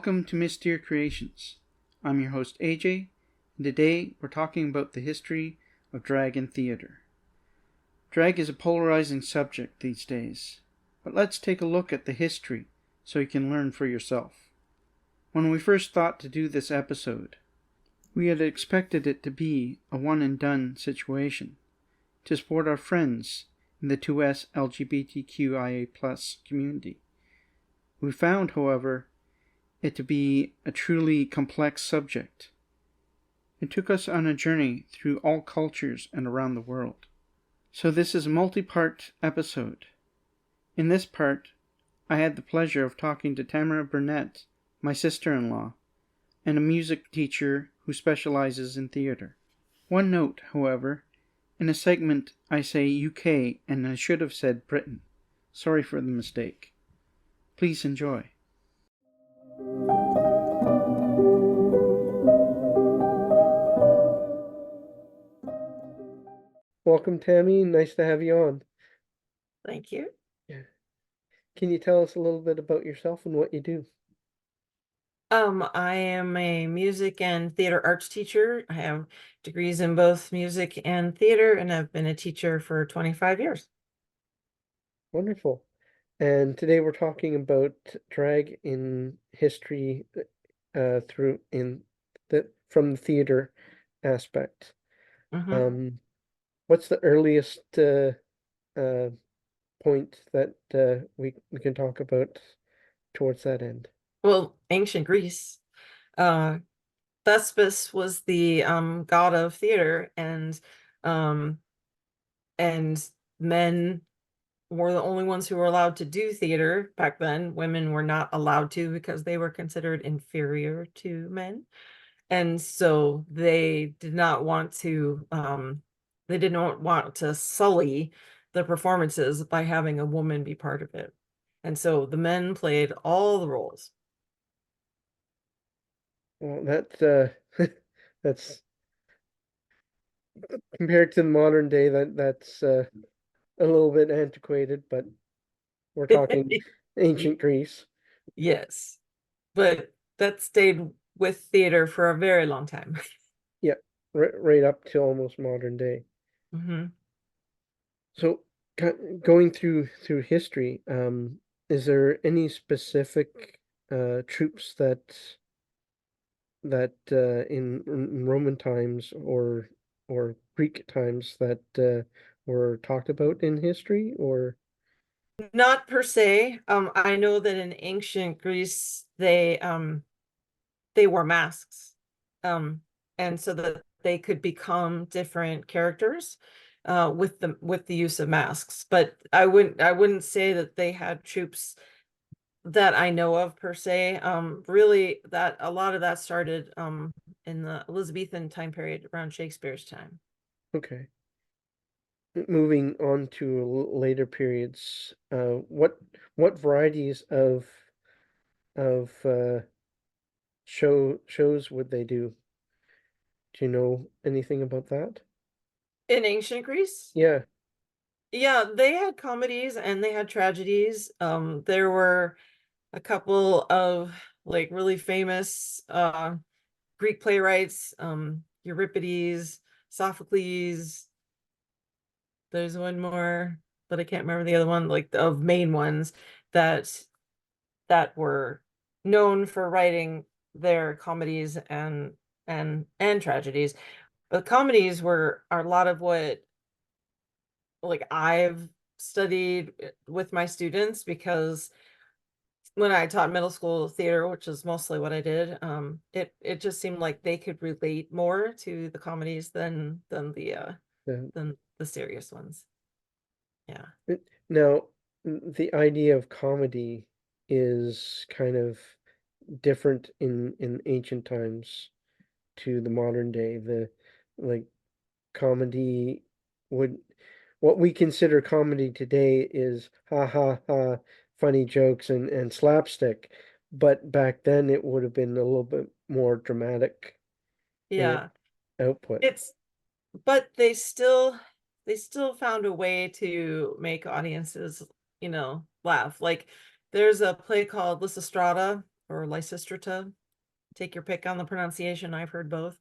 Welcome to Misteyre Creations. I'm your host AJ, and today we're talking about the history of drag in theatre. Drag is a polarizing subject these days, but let's take a look at the history so you can learn for yourself. When we first thought to do this episode, we had expected it to be a one and done situation to support our friends in the 2S LGBTQIA+ community. We found, however, it to be a truly complex subject. It took us on a journey through all cultures and around the world. So this is a multi-part episode. In this part, I had the pleasure of talking to Tamara Burnett, my sister-in-law, and a music teacher who specializes in theatre. One note, however, in a segment I say UK and I should have said Britain. Sorry for the mistake. Please enjoy. Welcome, Tammy. Nice to have you on. Thank you. Can you tell us a little bit about yourself and what you do? I am a music and theater arts teacher. I have degrees in both music and theater, and I've been a teacher for 25 years. Wonderful. And today we're talking about drag in history from the theater aspect. Mhm. What's the earliest point that we can talk about towards that end? Well, ancient Greece, uh, Thespis was the god of theater, um, and men were the only ones who were allowed to do theater back then. Women were not allowed to because they were considered inferior to men. And so they did not want to sully the performances by having a woman be part of it. And so the men played all the roles. Well, that's compared to the modern day, that's a little bit antiquated, but we're talking ancient Greece. Yes, but that stayed with theater for a very long time. Yeah, right up to almost modern day. Mm-hmm. So, going through history, is there any specific troops that in Roman times or Greek times that were talked about in history, or Not per se. I know that in ancient Greece they wore masks, um, and so that they could become different characters with the use of masks. But I wouldn't say that they had troops that I know of per se. Really, that a lot of that started in the Elizabethan time period around Shakespeare's time. okay. Moving on to later periods, what varieties of shows would they do? Do you know anything about that? In ancient Greece, Yeah. yeah, they had comedies and they had tragedies. There were a couple of like really famous Greek playwrights, Euripides, Sophocles. There's one more, but I can't remember the other one, like of main ones that were known for writing their comedies and tragedies. But comedies are a lot of what like I've studied with my students, because when I taught middle school theater, which is mostly what I did, it just seemed like they could relate more to the comedies than the serious ones. Yeah. Now, the idea of comedy is kind of different in ancient times to the modern day. The like comedy would what we consider comedy today is ha ha ha, funny jokes and slapstick, but back then it would have been a little bit more dramatic in Yeah. output. It's but they still found a way to make audiences, laugh. Like there's a play called Lysistrata or Lysistrata. Take your pick on the pronunciation. I've heard both.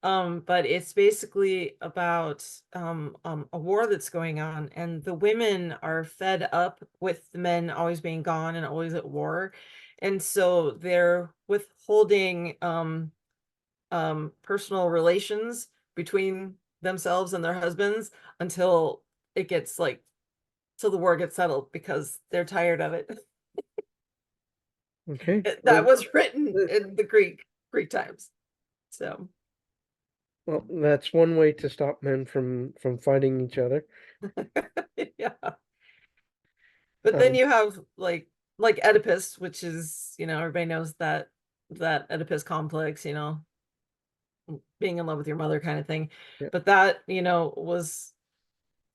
But it's basically about a war that's going on, and the women are fed up with the men always being gone and always at war. And so they're withholding personal relations between themselves and their husbands until it gets like till the war gets settled because they're tired of it. Okay. That was written Uh, in the Greek times. So well, that's one way to stop men from fighting each other. yeah. But then Um, you have like Oedipus, which is, everybody knows that Oedipus complex, being in love with your mother kind of thing. yeah. But that, was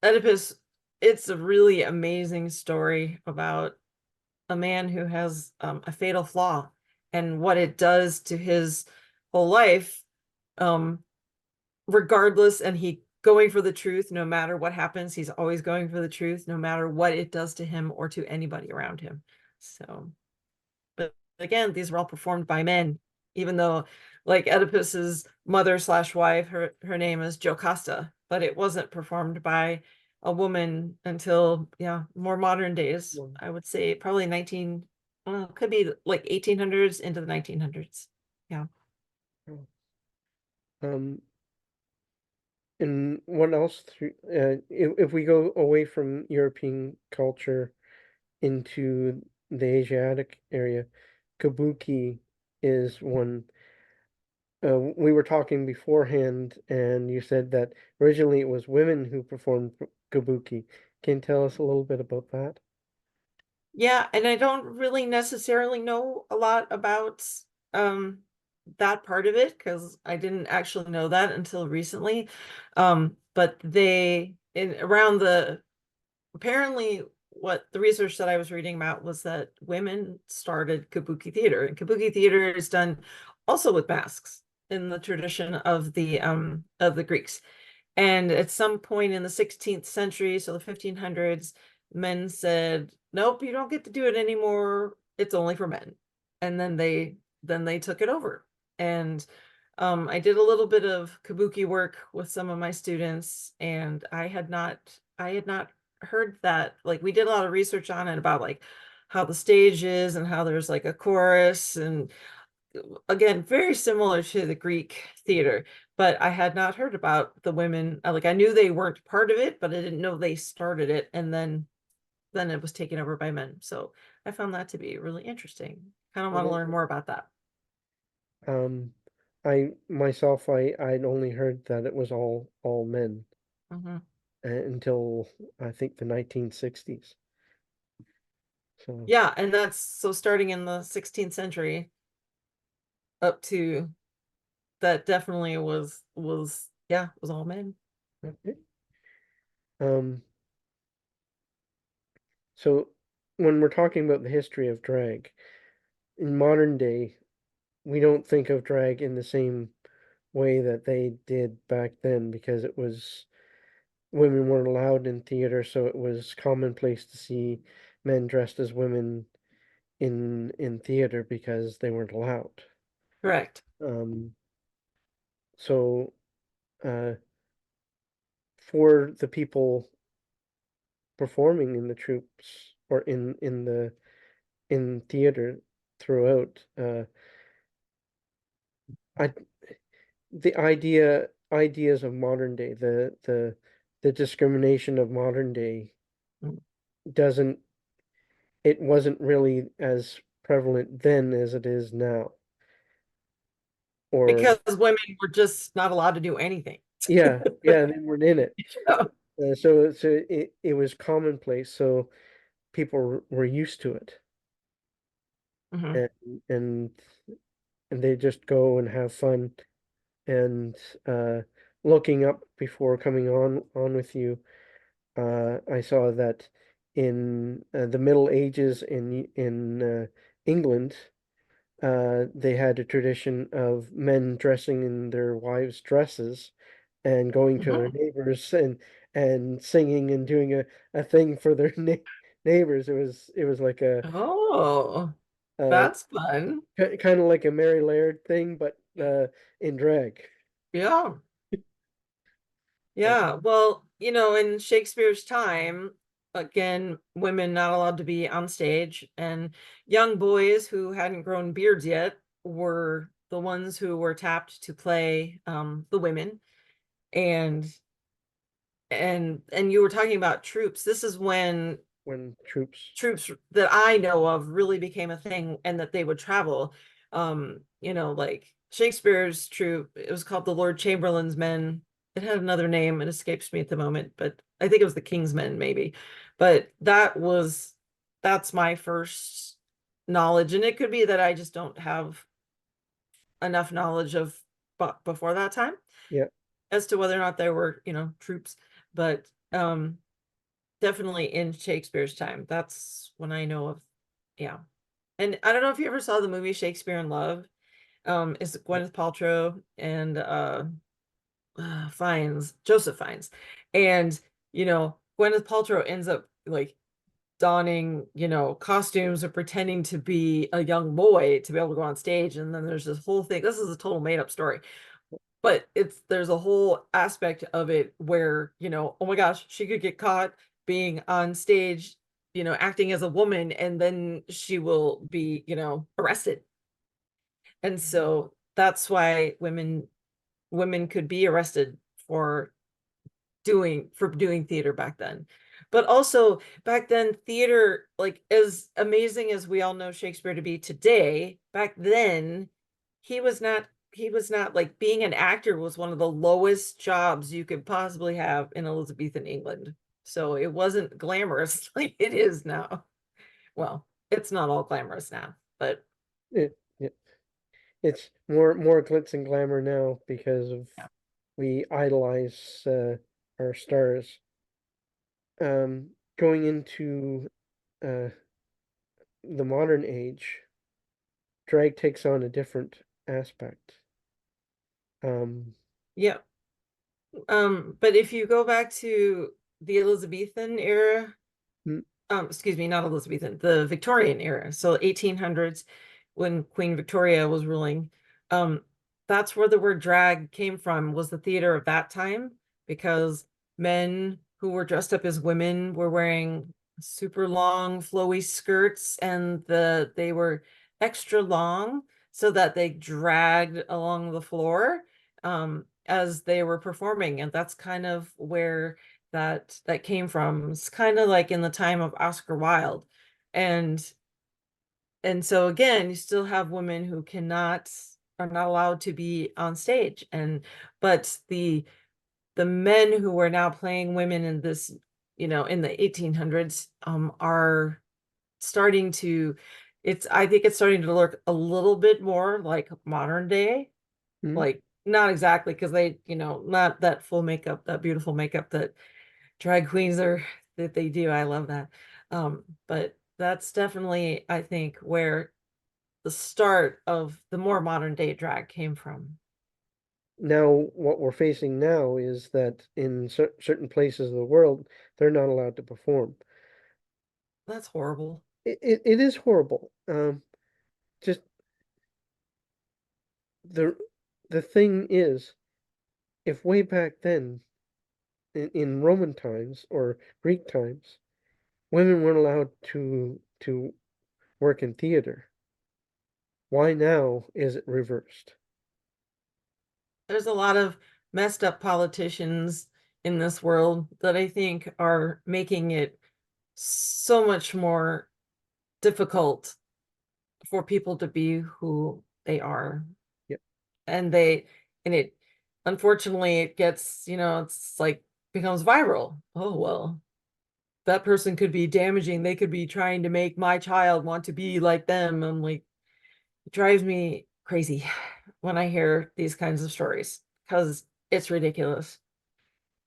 Oedipus. It's a really amazing story about a man who has a fatal flaw and what it does to his whole life, um, regardless. And he going for the truth, no matter what happens, he's always going for the truth, no matter what it does to him or to anybody around him. So, but again, these were all performed by men, even though like Oedipus's mother slash wife, her name is Jocasta, but it wasn't performed by a woman until, yeah, more modern days. Well, I would say probably 19, well, could be like 1800s into the 1900s. Yeah. Um, and what else through if we go away from European culture into the Asiatic area, kabuki is one. We were talking beforehand, and you said that originally it was women who performed kabuki. Can you tell us a little bit about that? Yeah, and I don't really necessarily know a lot about um that part of it because I didn't actually know that until recently. But they in around the apparently what the research that I was reading about was that women started kabuki theater, and kabuki theater is done also with masks in the tradition of the Greeks. And at some point in the 16th century, so the 1500s, men said, "Nope, you don't get to do it anymore. It's only for men." And then they took it over. And I did a little bit of kabuki work with some of my students, and I had not heard that. Like we did a lot of research on it about like how the stage is and how there's like a chorus and again, very similar to the Greek theater, but I had not heard about the women. Like I knew they weren't part of it, but I didn't know they started it, and then it was taken over by men. So I found that to be really interesting. Kind of want to Well, learn more about that. Um, I myself, I'd only heard that it was all men Mhm. until I think the 1960s. So, Yeah, and that's so starting in the 16th century up to that definitely was yeah, was all men. okay. Um, so when we're talking about the history of drag in modern day, we don't think of drag in the same way that they did back then because it was women weren't allowed in theater, so it was commonplace to see men dressed as women in theater because they weren't allowed. Correct. Um, so uh, for the people performing in the troops or in theater throughout, I the ideas of modern day, the discrimination of modern day doesn't it wasn't really as prevalent then as it is now. Or Because women were just not allowed to do anything. yeah, yeah, they weren't in it. So it was commonplace. So people were used to it, Mhm. and and and they just go and have fun. And looking up before coming on with you, I saw that in the Middle Ages in England, they had a tradition of men dressing in their wives' dresses and going to their Mhm. neighbors and singing and doing a thing for their neighbors. It was like Oh, uh, That's fun. kind of like a Mary Laird thing, but in drag. Yeah. Uh, Yeah. Well, in Shakespeare's time, again, women not allowed to be on stage, and young boys who hadn't grown beards yet were the ones who were tapped to play the women. And and you were talking about troops. This is when when troops. troops that I know of really became a thing, and that they would travel. Like Shakespeare's troop, it was called the Lord Chamberlain's Men. It had another name, it escapes me at the moment, but I think it was the King's Men, maybe. But that's my first knowledge, and it could be that I just don't have enough knowledge of before that time Yeah, as to whether or not there were, troops. But definitely in Shakespeare's time. That's when I know of, yeah. And I don't know if you ever saw the movie Shakespeare in Love. It's Gwyneth Paltrow and Joseph Fiennes. And Gwyneth Paltrow ends up like donning, costumes or pretending to be a young boy to be able to go on stage. And then there's this whole thing. This is a total made up story, but there's a whole aspect of it where, oh my gosh, she could get caught being on stage, acting as a woman, and then she will be, arrested. And so that's why women could be arrested for doing theater back then. But also back then, theater, like as amazing as we all know Shakespeare to be today, back then he was not like, being an actor was one of the lowest jobs you could possibly have in Elizabethan England. So it wasn't glamorous like it is now. Well, it's not all glamorous now, but it, it it's more glitz and glamour now because of yeah. we idolize our stars. Going into uh, the modern age, drag takes on a different aspect. Um, Yeah. But if you go back to the Elizabethan era, mm, excuse me, not Elizabethan, the Victorian era, so 1800s, when Queen Victoria was ruling. um that's where the word drag came from, was the theater of that time, because men who were dressed up as women were wearing super long flowy skirts, and they were extra long so that they dragged along the floor as they were performing. And that's kind of where that came from. It's kind of like in the time of Oscar Wilde. And so again, you still have women who are not allowed to be on stage. But the men who are now playing women in this, in the 1800s, are starting to, I think it's starting to look a little bit more like modern day. mm. Like, not exactly, because they, not that full makeup, that beautiful makeup that drag queens are, that they do. I love that. But that's definitely, I think, where the start of the more modern day drag came from. Now, what we're facing now is that in certain places of the world, they're not allowed to perform. That's horrible. It is horrible. Just the the thing is, if way back then, in Roman times or Greek times, women weren't allowed to work in theater, why now is it reversed? There's a lot of messed up politicians in this world that I think are making it so much more difficult for people to be who they are. Yeah. And it, unfortunately, it gets, it's like, becomes viral. Oh, well, that person could be damaging. They could be trying to make my child want to be like them. I'm like, it drives me crazy when I hear these kinds of stories, because it's ridiculous.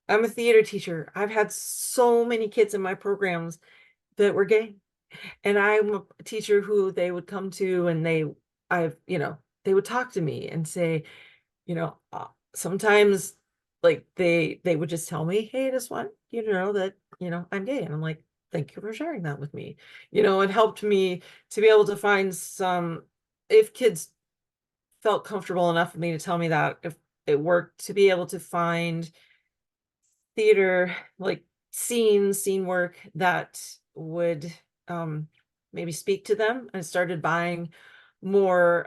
I'm a theater teacher. I've had so many kids in my programs that were gay. And I'm a teacher who they would come to, and they would talk to me and say, sometimes, like, they would just tell me, hey, I just want you to know that, I'm gay. And I'm like, thank you for sharing that with me. It helped me to be able to find some, if kids felt comfortable enough with me to tell me that, if it worked, to be able to find theater, like scene work that would maybe speak to them. I started buying more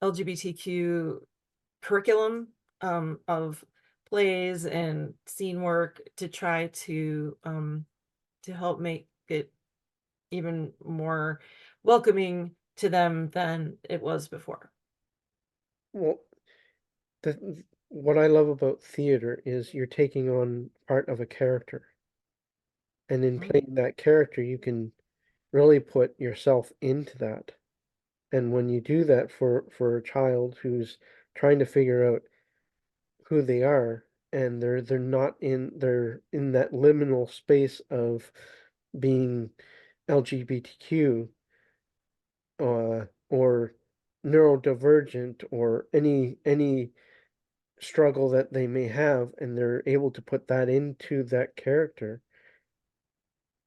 LGBTQ curriculum of plays and scene work to try to help make it even more welcoming to them than it was before. Well, what I love about theater is you're taking on part of a character. And in Mhm. playing that character, you can really put yourself into that. And when you do that for a child who's trying to figure out who they are, and they're in that liminal space of being LGBTQ, or neurodivergent, or any struggle that they may have, and they're able to put that into that character,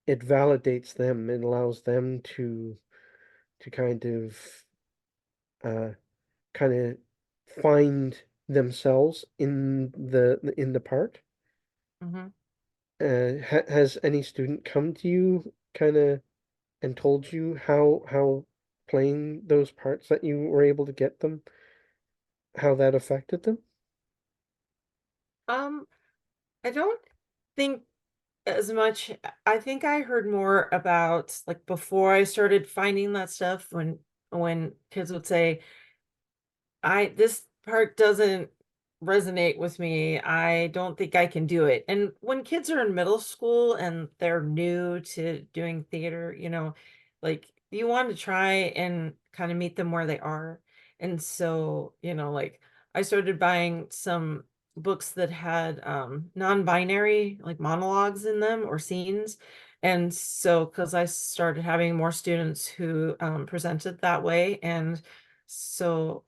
it validates them. It allows them to uh kind of find themselves in the part. Mhm. Has any student come to you kind of and told you how playing those parts that you were able to get them, how that affected them? Um, I don't think as much. I think I heard more about, like, before I started finding that stuff, when kids would say, I this part doesn't resonate with me. I don't think I can do it. And when kids are in middle school and they're new to doing theater, like, you want to try and kind of meet them where they are. And so, like, I started buying some books that had non-binary, like, monologues in them or scenes. And so, because I started having more students who presented that way, and so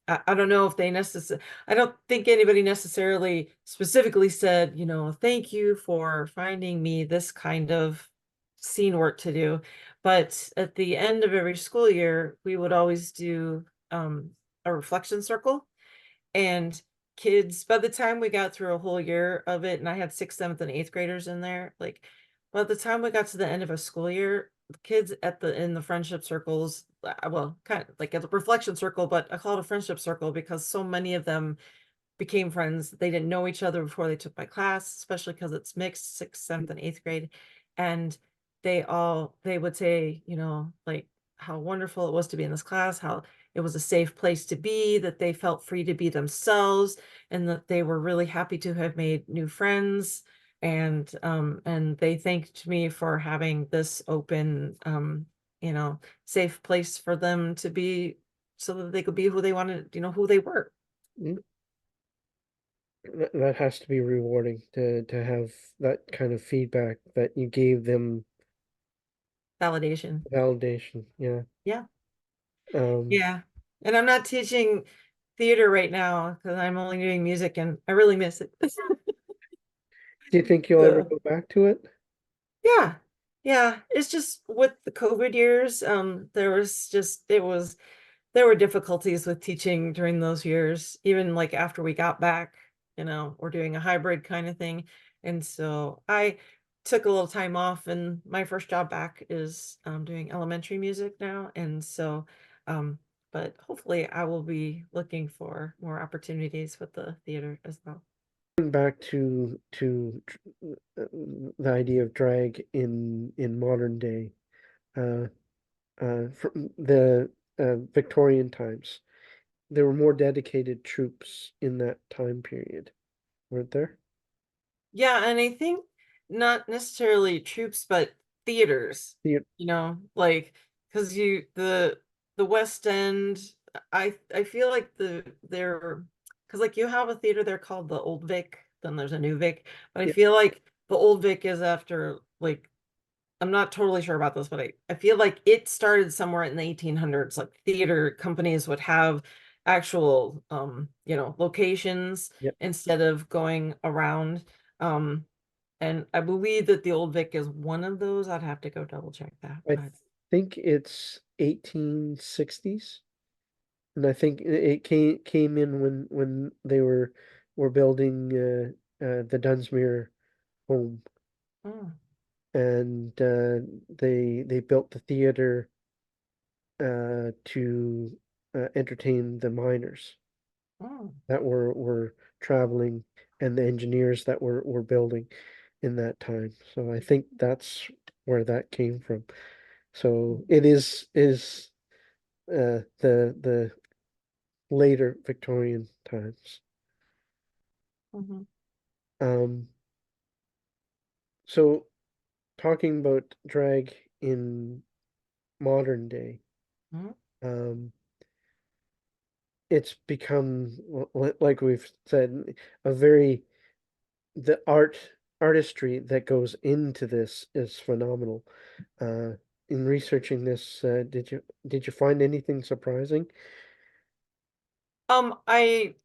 I don't know if they necessarily, I don't think anybody necessarily specifically said, thank you for finding me this kind of scene work to do. But at the end of every school year, we would always do a reflection circle. And kids, by the time we got through a whole year of it, and I had sixth, seventh, and eighth graders in there, like, by the time we got to the end of a school year, the kids in the friendship circles, well, kind of like a reflection circle, but I call it a friendship circle because so many of them became friends. They didn't know each other before they took my class, especially because it's mixed, sixth, seventh, and eighth grade. And they would say, like, how wonderful it was to be in this class, how it was a safe place to be, that they felt free to be themselves, and that they were really happy to have made new friends. And they thanked me for having this open, safe place for them to be, so that they could be who they wanted, who they were. Mm. That has to be rewarding to have that kind of feedback that you gave them Validation. validation. Yeah. Yeah. Um, Yeah. And I'm not teaching theater right now because I'm only doing music and I really miss it. do you think you'll ever So, go back to it? yeah. Yeah. It's just with the COVID years, there were difficulties with teaching during those years, even like after we got back, we're doing a hybrid kind of thing. And so I took a little time off, and my first job back is doing elementary music now. And so, um, but hopefully I will be looking for more opportunities with the theater as well. Going back the idea of drag in modern day, uh, from the Victorian times, there were more dedicated troops in that time period, weren't there? Yeah, and I think not necessarily troops, but theaters, The, like, because the West End, I feel like because, like, you have a theater there called the Old Vic, then there's a New Vic, but I yeah, feel like the Old Vic is after, like, I'm not totally sure about this, but I feel like it started somewhere in the 1800s. Like, theater companies would have actual locations yeah. instead of going around. Um And I believe that the Old Vic is one of those. I'd have to go double check that, I but think it's 1860s, and I think it came in when they were building the Dunsmuir home, oh, and they built the theater to entertain the miners oh. that were traveling and the engineers that were building in that time. So I think that's where that came from. So it is the later Victorian times. Mm-hmm. Um, so talking about drag in modern day, Mm-hmm. um, it's become like we've said a very the artistry that goes into this is phenomenal. Uh, in researching this, did you find anything surprising? Um, I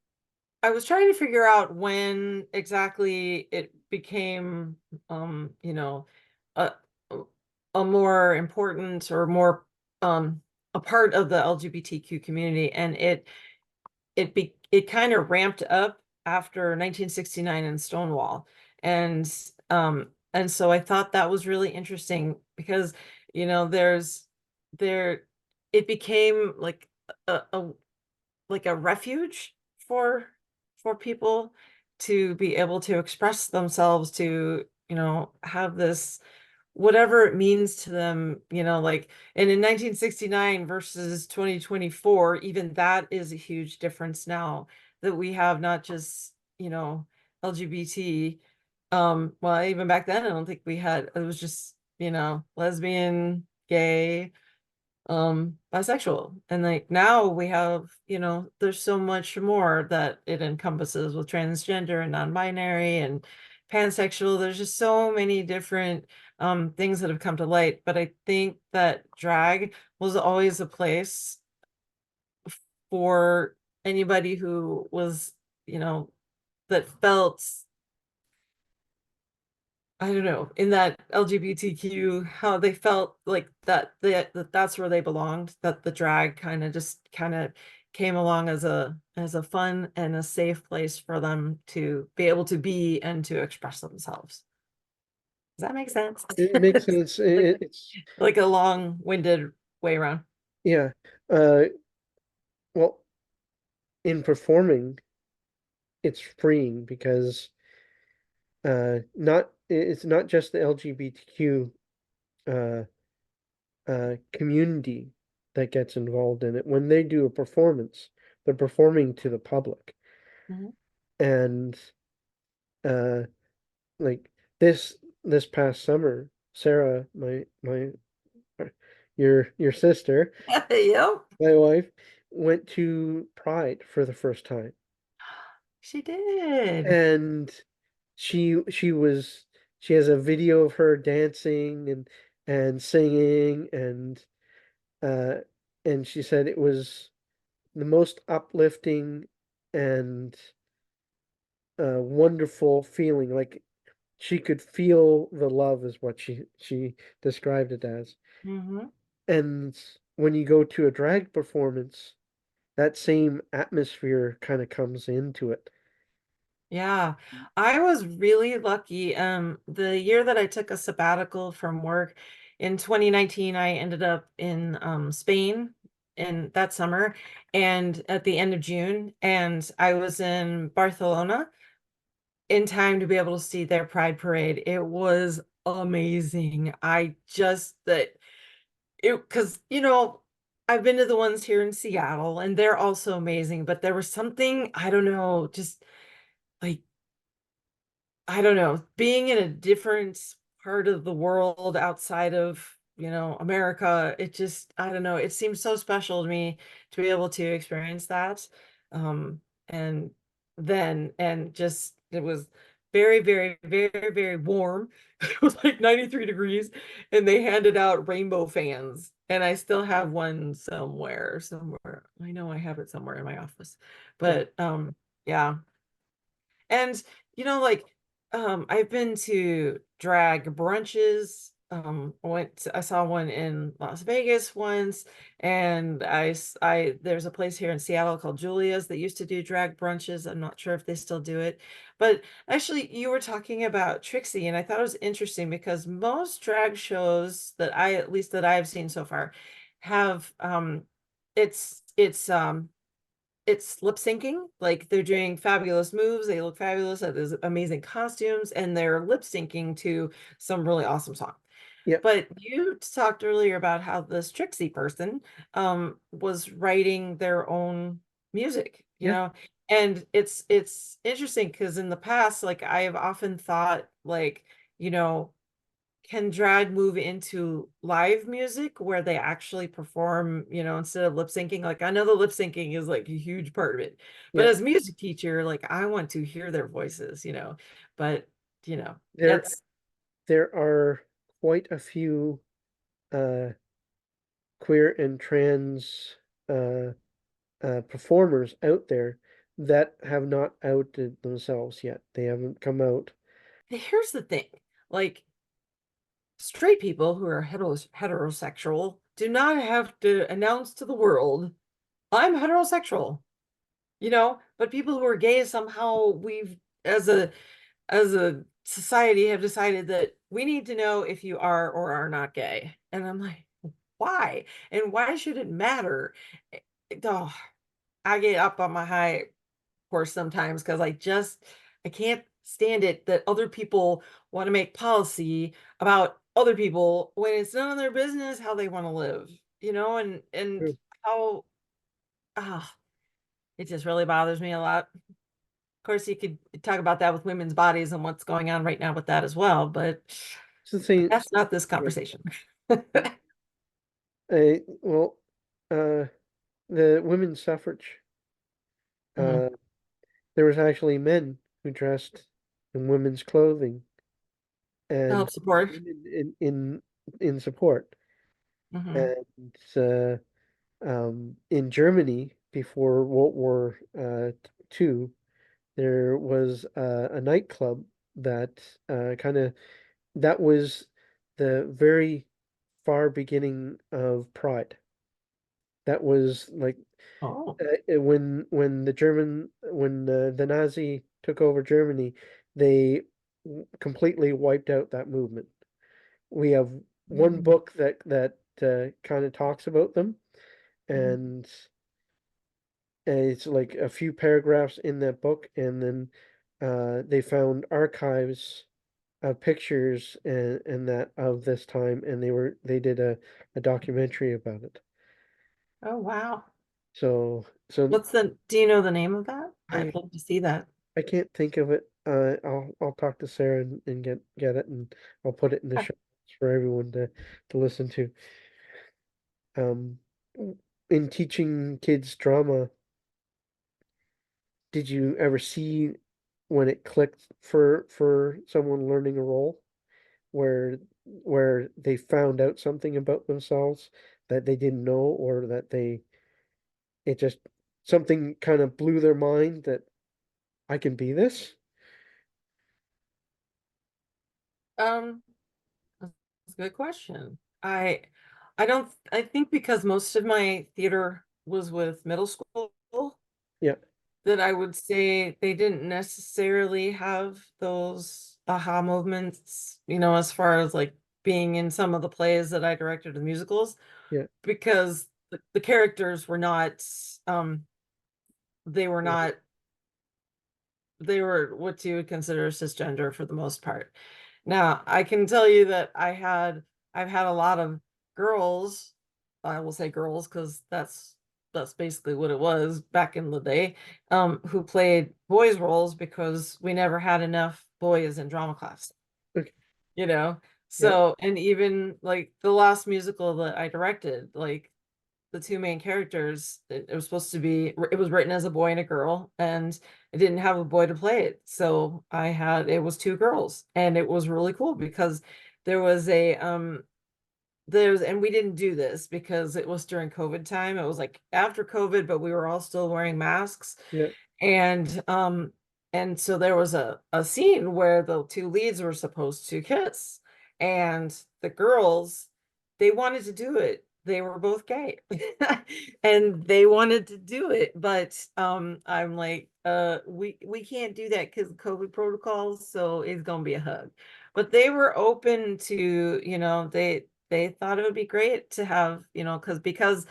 I was trying to figure out when exactly it became, you know, a a more important or more a part of the LGBTQ community, and it kind of ramped up after 1969 and Stonewall, and and so I thought that was really interesting because there it became a like a refuge for for people to be able to express themselves, to have this whatever it means to them, like, and in 1969 versus 2024, even that is a huge difference now, that we have not just LGBT. Well, even back then I don't think we had, it was just lesbian, gay, bisexual, and like now we have, there's so much more that it encompasses with transgender and non-binary and pansexual. There's just so many different things that have come to light, but I think that drag was always a place for anybody who was, you know that felt, I don't know, in that LGBTQ, how they felt like that's where they belonged, that the drag kind of came along as a fun and a safe place for them to be able to be and to express themselves. Does that make sense? It makes sense. Like It's like a long-winded way around. yeah. Uh, well, in performing, it's freeing because it's not just the LGBTQ uh, community that gets involved in it. When they do a performance, they're performing to the public, Mhm. and uh, like this past summer, Sarah, my your sister, Yep, my wife, went to Pride for the first time, she did. and she was she has a video of her dancing and singing uh and she said it was the most uplifting and wonderful feeling. Like she could feel the love, is what she described it as. Hmm. And when you go to a drag performance, that same atmosphere kind of comes into it. Yeah, I was really lucky. The year that I took a sabbatical from work in 2019, I ended up in Spain in that summer and at the end of June, and I was in Barcelona in time to be able to see their Pride Parade. It was amazing. I just that it because I've been to the ones here in Seattle and they're also amazing, but there was something, I don't know, just like, I don't know, being in a different part of the world outside of, America, it just, I don't know, it seems so special to me to be able to experience that. And and just, it was very, very, very, very warm. It was like 93 degrees, and they handed out rainbow fans. And I still have one somewhere. I know I have it somewhere in my office. Oh, But yeah. And like I've been to drag brunches. I saw one in Las Vegas once, and there's a place here in Seattle called Julia's that used to do drag brunches. I'm not sure if they still do it, but actually, you were talking about Trixie, and I thought it was interesting because most drag shows that at least that I've seen so far, have it's lip syncing. Like they're doing fabulous moves, they look fabulous, there's amazing costumes, and they're lip syncing to some really awesome song. Yeah, But you talked earlier about how this Trixie person was writing their own music, yeah, and it's interesting because in the past, like I have often thought, like, you know can drag move into live music where they actually perform, instead of lip syncing? Like I know the lip syncing is like a huge part of it, but yeah. as a music teacher, like I want to hear their voices, but There that's there are quite a few uh queer and trans uh performers out there that have not outed themselves yet. They haven't come out. here's the thing. Like straight people who are heterosexual do not have to announce to the world, I'm heterosexual, but people who are gay, somehow we've, as a society, have decided that we need to know if you are or are not gay. And I'm like, why? And why should it matter? Oh, I get up on my high horse sometimes because I can't stand it that other people want to make policy about other people when it's none of their business how they want to live, and True. how ah it just really bothers me a lot. Of course, you could talk about that with women's bodies and what's going on right now with that as well, but It's the same. that's not this Yeah. conversation. Well, uh, the women's suffrage. Mhm. Uh, there was actually men who dressed in women's clothing To and help support. women in support. Hmm. And in Germany before World War II, there was a nightclub that kind of that was the very far beginning of Pride. That was like Oh. when the Nazi took over Germany, they completely wiped out that movement. We have one Mm. book that kind of talks about them, Mhm. and it's like a few paragraphs in that book, and then they found archives of pictures and that of this time, and they did a documentary about it. Oh, wow. So Do you know the name of that? I I'd love to see that. I can't think of it. I'll talk to Sarah and get it, and I'll put it in the Okay. show notes for everyone to listen to. Um, in teaching kids drama, did you ever see when it clicked for someone learning a role where they found out something about themselves that they didn't know, or that it just something kind of blew their mind that I can be this? Um, that's a good question. I don't, I think because most of my theater was with middle school, Yeah, that I would say they didn't necessarily have those aha moments, as far as like being in some of the plays that I directed, the musicals, yeah, because the characters were not, um, they were right, not, they were what you would consider cisgender for the most part. Now, I can tell you that I've had a lot of girls, I will say girls because that's basically what it was back in the day, who played boys' roles because we never had enough boys in drama class, okay, you know? yeah, So, and even like the last musical that I directed, like the two main characters, it was supposed to be, it was written as a boy and a girl, and I didn't have a boy to play it, so it was two girls, and it was really cool because there was a and we didn't do this because it was during COVID time. It was like after COVID, but we were all still wearing masks. yeah, And and so there was a scene where the two leads were supposed to kiss, and the girls, they wanted to do it. They were both gay and they wanted to do it, but I'm like, we can't do that because of COVID protocols, so it's gonna be a hug. But they were open to, they thought it would be great to have, because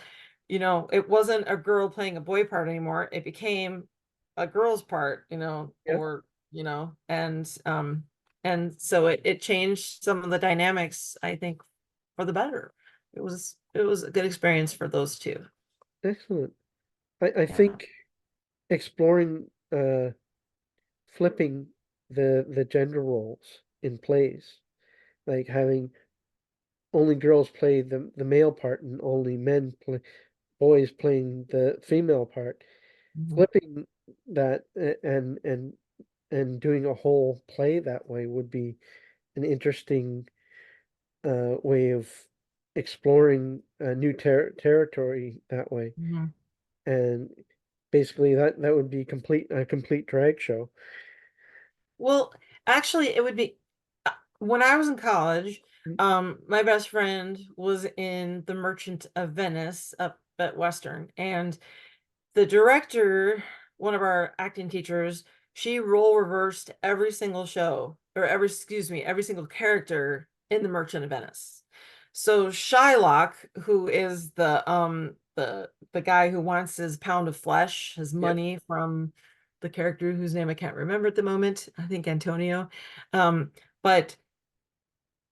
it wasn't a girl playing a boy part anymore. It became a girl's part, Yeah, or, and so it changed some of the dynamics, I think, for the better. It was a good experience for those two. excellent. I Yeah. think exploring flipping the gender roles in plays, like having only girls play the male part and only boys playing the female part, Mhm. flipping that and doing a whole play that way would be an interesting way of exploring a new territory that way. Mhm. And basically that would be a complete drag show. Well, actually, it would be when I was in college, Mm. my best friend was in the Merchant of Venice up at Western, and the director, one of our acting teachers, she role reversed every single show, or every single character in the Merchant of Venice. So Shylock, who is the guy who wants his pound of flesh, his Yep. money from the character whose name I can't remember at the moment. I think Antonio. But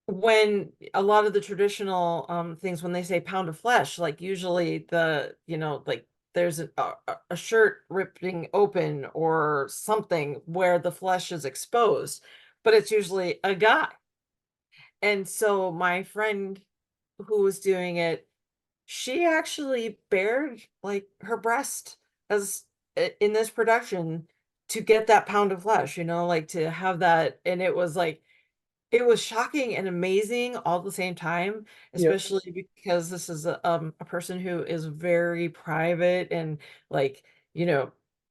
when a lot of the traditional things, when they say pound of flesh, like usually like there's a shirt ripping open or something where the flesh is exposed, but it's usually a guy. And so my friend who was doing it, she actually bared like her breast as in this production to get that pound of flesh, like to have that. And it was like, it was shocking and amazing all at the same time, Yep. especially because this is a person who is very private, and like,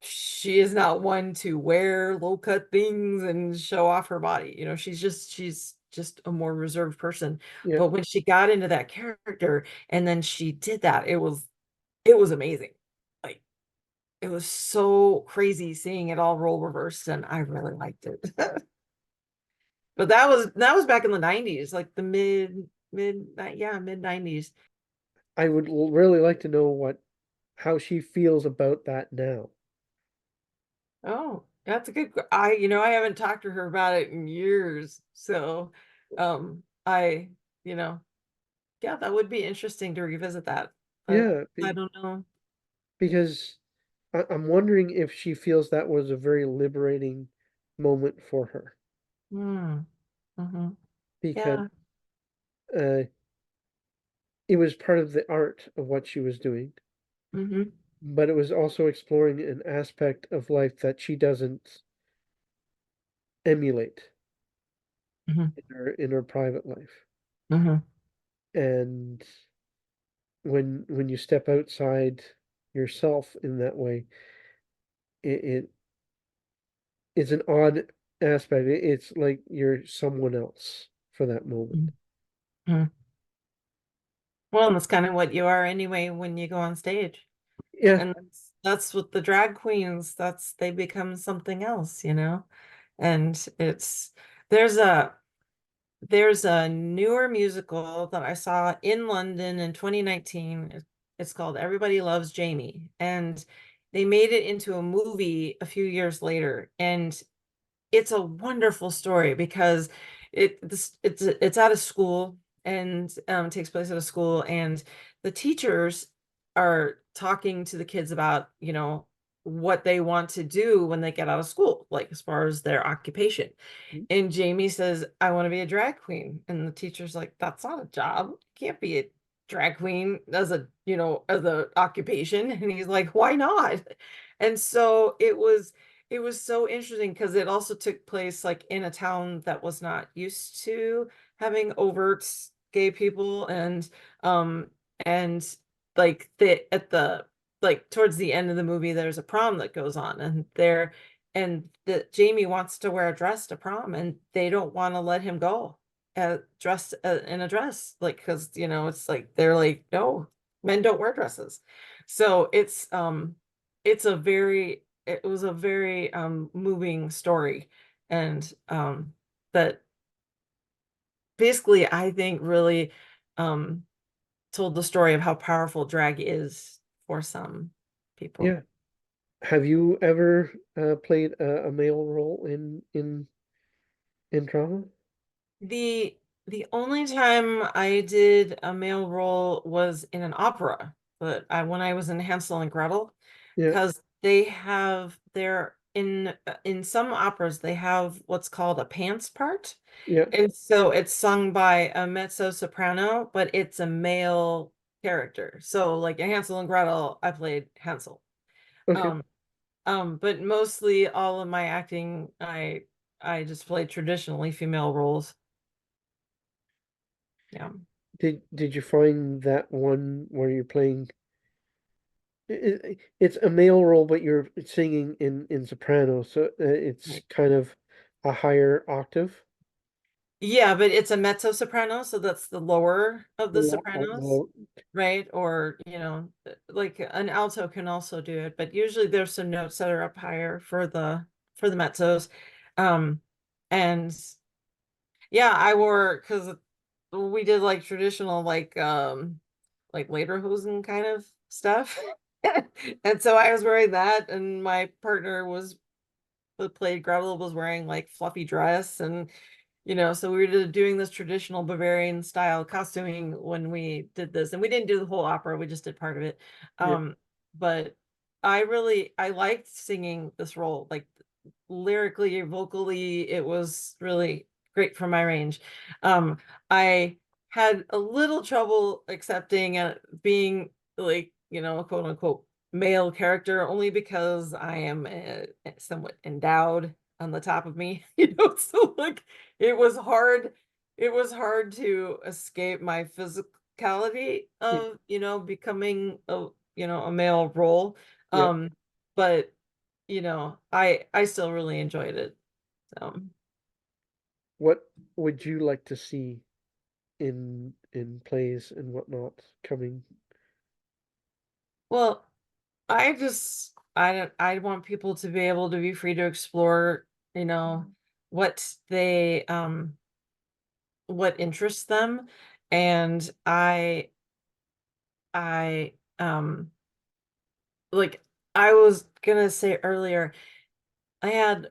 she is not one to wear low-cut things and show off her body. She's just a more reserved person. Yep. But when she got into that character and then she did that, it was amazing. Like, it was so crazy seeing it all roll reversed, and I really liked it. But that was back in the 90s, like the mid 90s. I would really like to know how she feels about that now. Oh, that's a I haven't talked to her about it in years. So, I, you know, yeah, that would be interesting to revisit that. But Yeah, I don't know. because I'm wondering if she feels that was a very liberating moment for her Hmm. Hmm. because Yeah. uh, it was part of the art of what she was doing, Hmm. but it was also exploring an aspect of life that she doesn't emulate Hmm. in her private life. Hmm. And when you step outside yourself in that way, it it's an odd aspect. It's like you're someone else for that moment. Hmm. Well, and that's kind of what you are anyway when you go on stage. Yeah, And that's what the drag queens, they become something else. And there's a there's a newer musical that I saw in London in 2019. It's called Everybody Loves Jamie, and they made it into a movie a few years later, and it's a wonderful story because it's at a school, and takes place at a school, and the teachers are talking to the kids about what they want to do when they get out of school, like as far as their occupation. And Jamie says, I want to be a drag queen. And the teacher's like, that's not a job. You can't be a drag queen as a occupation. And he's like, why not? And so it was so interesting because it also took place like in a town that was not used to having overt gay people. And like the at the like towards the end of the movie, there's a prom that goes on, and and that Jamie wants to wear a dress to prom, and they don't want to let him go dressed in a dress, like, because it's like they're like, no, men don't wear dresses. So it was a very moving story, and that basically I think really um told the story of how powerful drag is for some people. Yeah. Have you ever played a male role in drama? The the only time I did a male role was in an opera, but when I was in Hansel and Gretel, Yeah, because they have their in some operas they have what's called a pants part. yeah. And so it's sung by a mezzo soprano, but it's a male character. So like in Hansel and Gretel, I played Hansel. Okay. Um, but mostly all of my acting, I just played traditionally female roles. Yeah. Did you find that one where you're playing it's a male role, but you're singing in soprano, so it's Right. kind of a higher octave? Yeah, but it's a mezzo soprano, so that's the lower of the sopranos, Well, right? Or, like an alto can also do it, but usually there's some notes that are up higher for the mezzos. Um, and yeah, I wore because we did like traditional like lederhosen kind of stuff. And so I was wearing that, and my partner was that played Gretel was wearing like fluffy dress, and so we were doing this traditional Bavarian style costuming when we did this, and we didn't do the whole opera, we just did part of it. yeah. But I liked singing this role, like lyrically, vocally, it was really great for my range. I had a little trouble accepting being like, a quote unquote male character, only because I am somewhat endowed on the top of me, so like it was hard to escape my physicality Yeah. of, becoming a male role. Yeah. Um, but I still really enjoyed it. So, What would you like to see in plays and whatnot coming? well, I want people to be able to be free to explore, what what interests them. And I like I was gonna say earlier, I had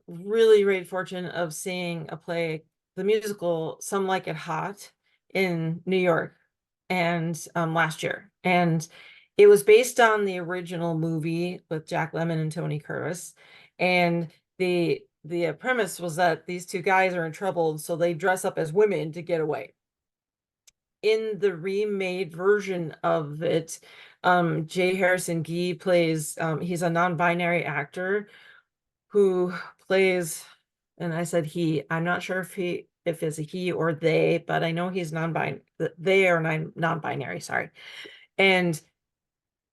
really great fortune of seeing a play, the musical Some Like It Hot, in New York, and last year. And it was based on the original movie with Jack Lemmon and Tony Curtis. And the premise was that these two guys are in trouble, so they dress up as women to get away. In the remade version of it, J. Harrison Gee plays, he's a non-binary actor who plays, and I said he, I'm not sure if it's a he or they, but I know he's non-binary, they are non-binary, sorry. And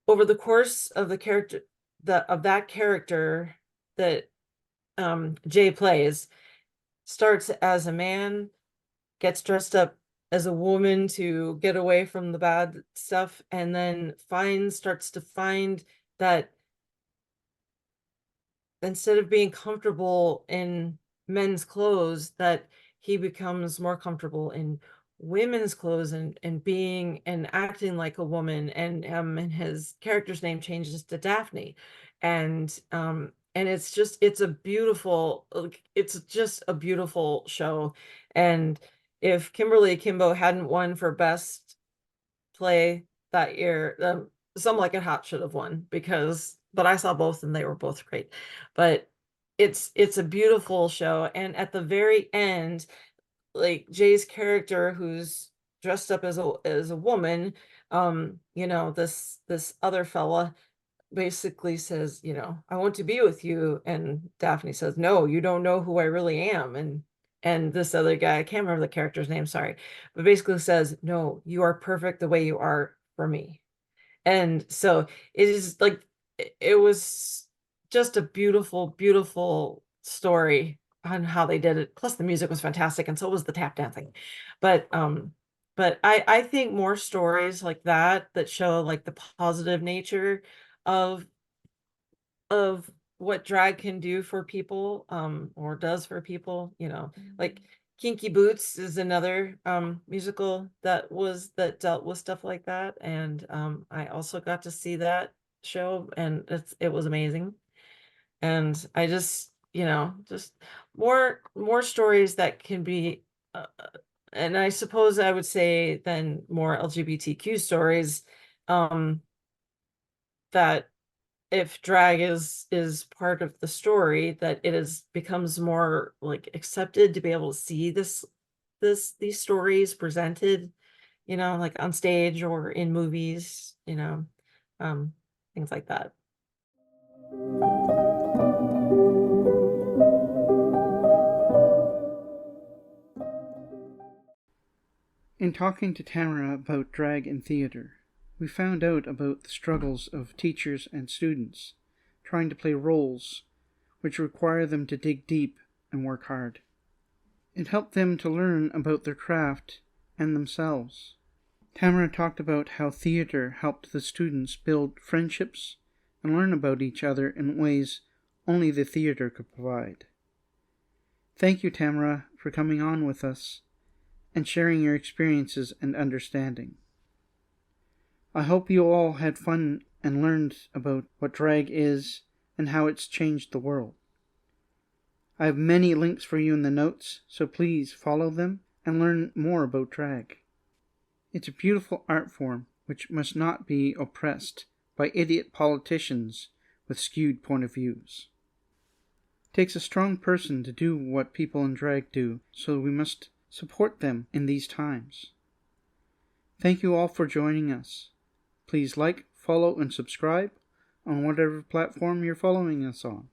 over the course of that character that Jay plays, starts as a man, gets dressed up as a woman to get away from the bad stuff, and then starts to find that instead of being comfortable in men's clothes, that he becomes more comfortable in women's clothes, and being and acting like a woman, and his character's name changes to Daphne. And it's just a beautiful show. And if Kimberly Kimbo hadn't won for best play that year, Some Like It Hot should have won, but I saw both and they were both great. But it's a beautiful show. And at the very end, like Jay's character, who's dressed up as a woman, this other fella basically says, I want to be with you. And Daphne says, no, you don't know who I really am. And this other guy, I can't remember the character's name, sorry, but basically says, no, you are perfect the way you are for me. And so it is like, it was just a beautiful, beautiful story on how they did it. Plus the music was fantastic, and so was the tap dancing. But I think more stories like that show like the positive nature of of what drag can do for people, or does for people, like Kinky Boots is another musical that dealt with stuff like that. And I also got to see that show, and it was amazing. And I just, just more stories that can be and I suppose I would say then more LGBTQ stories, that if drag is part of the story, that it is becomes more like accepted to be able to see these stories presented, like on stage or in movies, um things like that. In talking to Tamara about drag in theater, we found out about the struggles of teachers and students trying to play roles which require them to dig deep and work hard. It helped them to learn about their craft and themselves. Tamara talked about how theater helped the students build friendships and learn about each other in ways only the theater could provide. Thank you, Tamara, for coming on with us and sharing your experiences and understanding. I hope you all had fun and learned about what drag is and how it's changed the world. I have many links for you in the notes, so please follow them and learn more about drag. It's a beautiful art form which must not be oppressed by idiot politicians with skewed point of views. It takes a strong person to do what people in drag do, so we must support them in these times. Thank you all for joining us. Please like, follow, and subscribe on whatever platform you're following us on.